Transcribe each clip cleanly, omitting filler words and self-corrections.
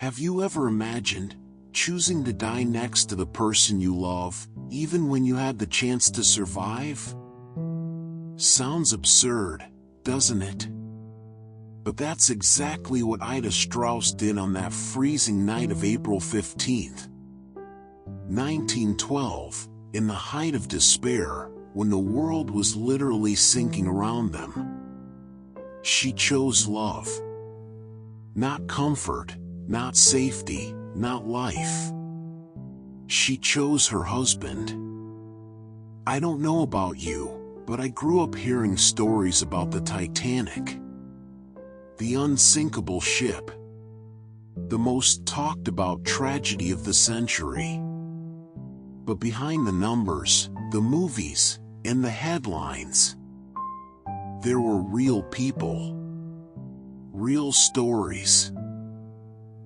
Have you ever imagined choosing to die next to the person you love, even when you had the chance to survive? Sounds absurd, doesn't it? But that's exactly what Ida Straus did on that freezing night of April 15th, 1912, in the height of despair, when the world was literally sinking around them. She chose love. Not comfort, not safety, not life. She chose her husband. I don't know about you, but I grew up hearing stories about the Titanic. The unsinkable ship. The most talked about tragedy of the century. But behind the numbers, the movies, and the headlines, there were real people. Real stories.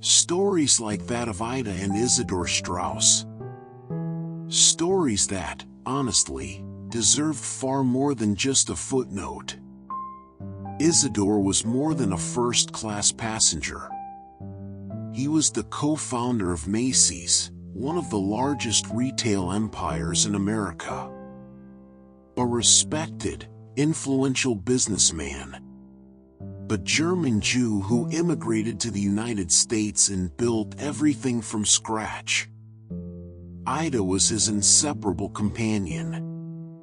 Stories like that of Ida and Isidor Straus. Stories that, honestly, deserved far more than just a footnote. Isidor was more than a first-class passenger. He was the co-founder of Macy's, one of the largest retail empires in America. A respected, influential businessman. A German Jew who immigrated to the United States and built everything from scratch. Ida was his inseparable companion.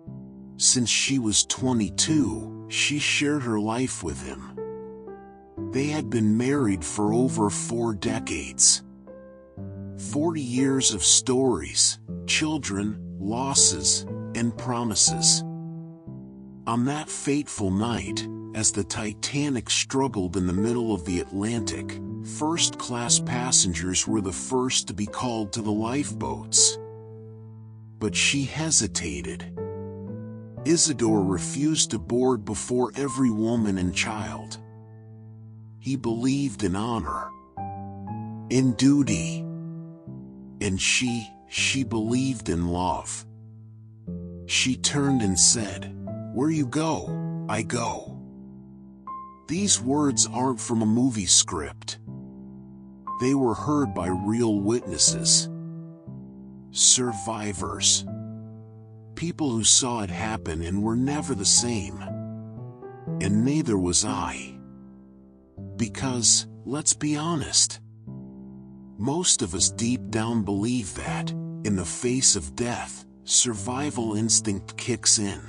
Since she was 22, she shared her life with him. They had been married for over 4 decades. 40 years of stories, children, losses, and promises. On that fateful night, as the Titanic struggled in the middle of the Atlantic, first-class passengers were the first to be called to the lifeboats. But she hesitated. Isidor refused to board before every woman and child. He believed in honor, in duty, and she believed in love. She turned and said, "Where you go, I go." These words aren't from a movie script. They were heard by real witnesses. Survivors. People who saw it happen and were never the same. And neither was I. Because, let's be honest, most of us deep down believe that, in the face of death, survival instinct kicks in.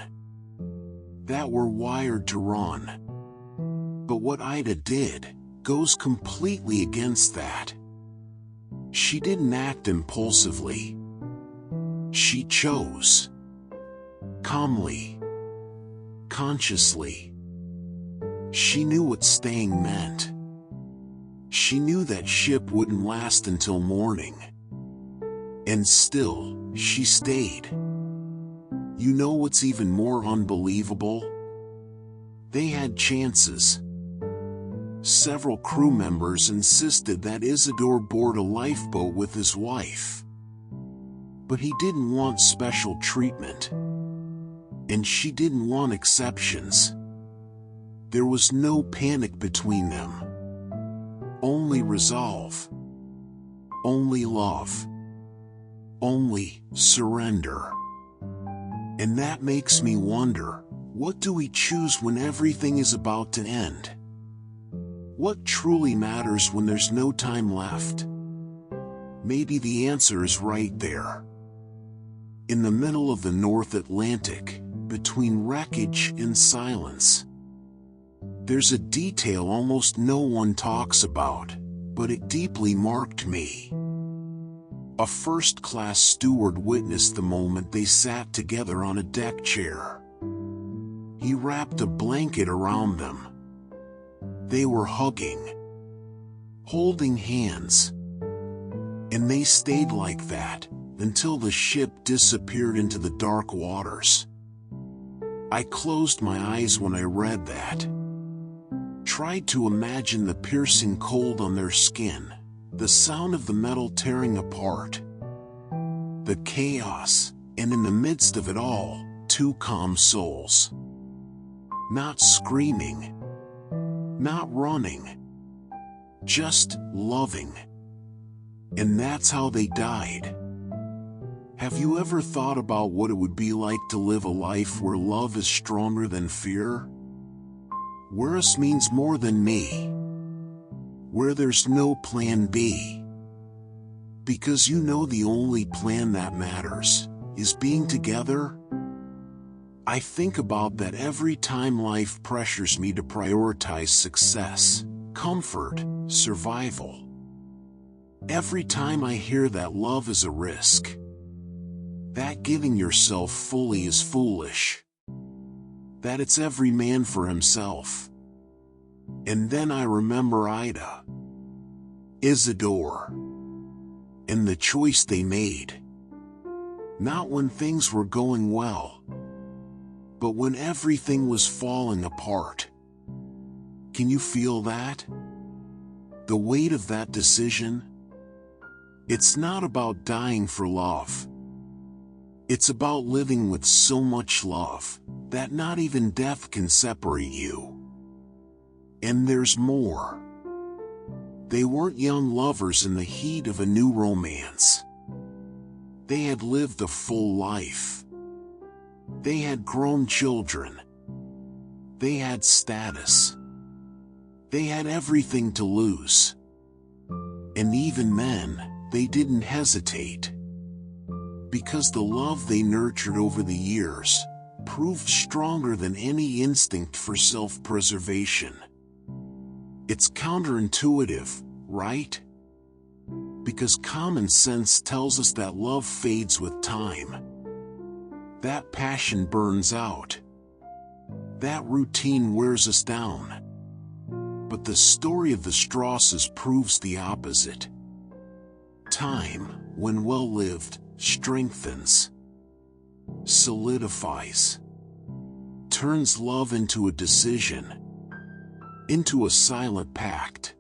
That we're wired to run. But what Ida did goes completely against that. She didn't act impulsively. She chose. Calmly. Consciously. She knew what staying meant. She knew that ship wouldn't last until morning. And still, she stayed. You know what's even more unbelievable? They had chances. Several crew members insisted that Isidor board a lifeboat with his wife. But he didn't want special treatment. And she didn't want exceptions. There was no panic between them. Only resolve. Only love. Only surrender. And that makes me wonder, what do we choose when everything is about to end? What truly matters when there's no time left? Maybe the answer is right there. In the middle of the North Atlantic, between wreckage and silence. There's a detail almost no one talks about, but it deeply marked me. A first-class steward witnessed the moment they sat together on a deck chair. He wrapped a blanket around them. They were hugging, holding hands. And they stayed like that, until the ship disappeared into the dark waters. I closed my eyes when I read that. Tried to imagine the piercing cold on their skin, the sound of the metal tearing apart. The chaos, and in the midst of it all, 2 calm souls. Not screaming. Not running. Just loving. And that's how they died. Have you ever thought about what it would be like to live a life where love is stronger than fear? Where us means more than me? Where there's no plan B? Because you know the only plan that matters is being together? I think about that every time life pressures me to prioritize success, comfort, survival. Every time I hear that love is a risk, that giving yourself fully is foolish, that it's every man for himself. And then I remember Ida, Isidor, and the choice they made. Not when things were going well, but when everything was falling apart. Can you feel that? The weight of that decision? It's not about dying for love. It's about living with so much love that not even death can separate you. And there's more. They weren't young lovers in the heat of a new romance. They had lived a full life. They had grown children. They had status. They had everything to lose. And even then, they didn't hesitate. Because the love they nurtured over the years proved stronger than any instinct for self-preservation. It's counterintuitive, right? Because common sense tells us that love fades with time. That passion burns out. That routine wears us down. But the story of the Strauses proves the opposite. Time, when well lived, strengthens, solidifies, turns love into a decision, into a silent pact.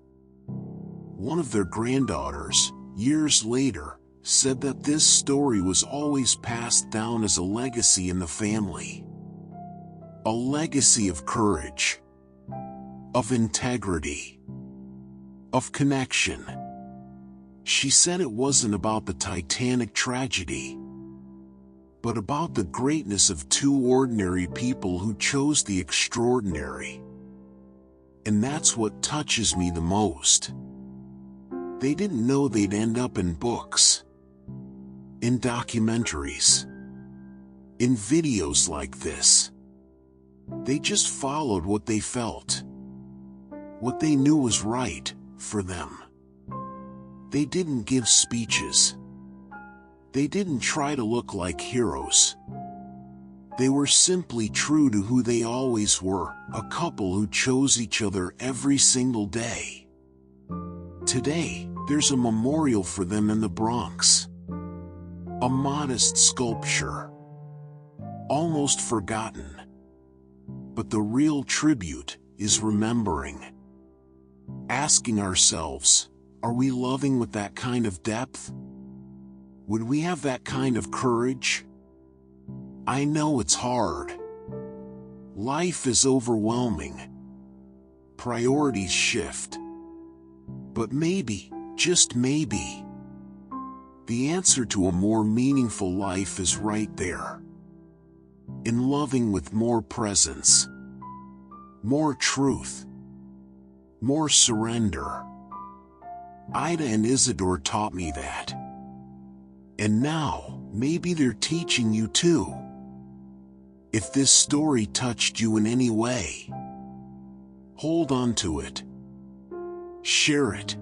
One of their granddaughters, years later, said that this story was always passed down as a legacy in the family. A legacy of courage, of integrity, of connection. She said it wasn't about the Titanic tragedy, but about the greatness of two ordinary people who chose the extraordinary. And that's what touches me the most. They didn't know they'd end up in books, in documentaries, in videos like this. They just followed what they felt, what they knew was right for them. They didn't give speeches. They didn't try to look like heroes. They were simply true to who they always were, a couple who chose each other every single day. Today, there's a memorial for them in the Bronx. A modest sculpture, almost forgotten. But the real tribute is remembering. Asking ourselves, are we loving with that kind of depth? Would we have that kind of courage? I know it's hard. Life is overwhelming. Priorities shift. But maybe, just maybe, the answer to a more meaningful life is right there. In loving with more presence, more truth, more surrender. Ida and Isidor taught me that. And now, maybe they're teaching you too. If this story touched you in any way, hold on to it. Share it.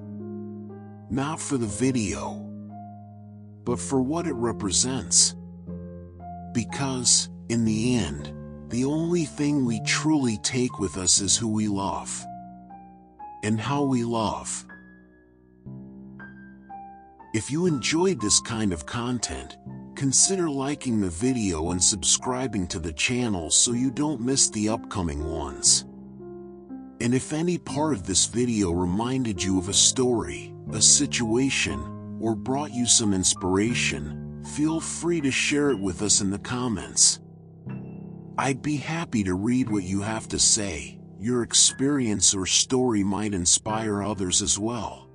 Not for the video, but for what it represents. Because, in the end, the only thing we truly take with us is who we love. And how we love. If you enjoyed this kind of content, consider liking the video and subscribing to the channel so you don't miss the upcoming ones. And if any part of this video reminded you of a story, a situation, or brought you some inspiration, feel free to share it with us in the comments. I'd be happy to read what you have to say. Your experience or story might inspire others as well.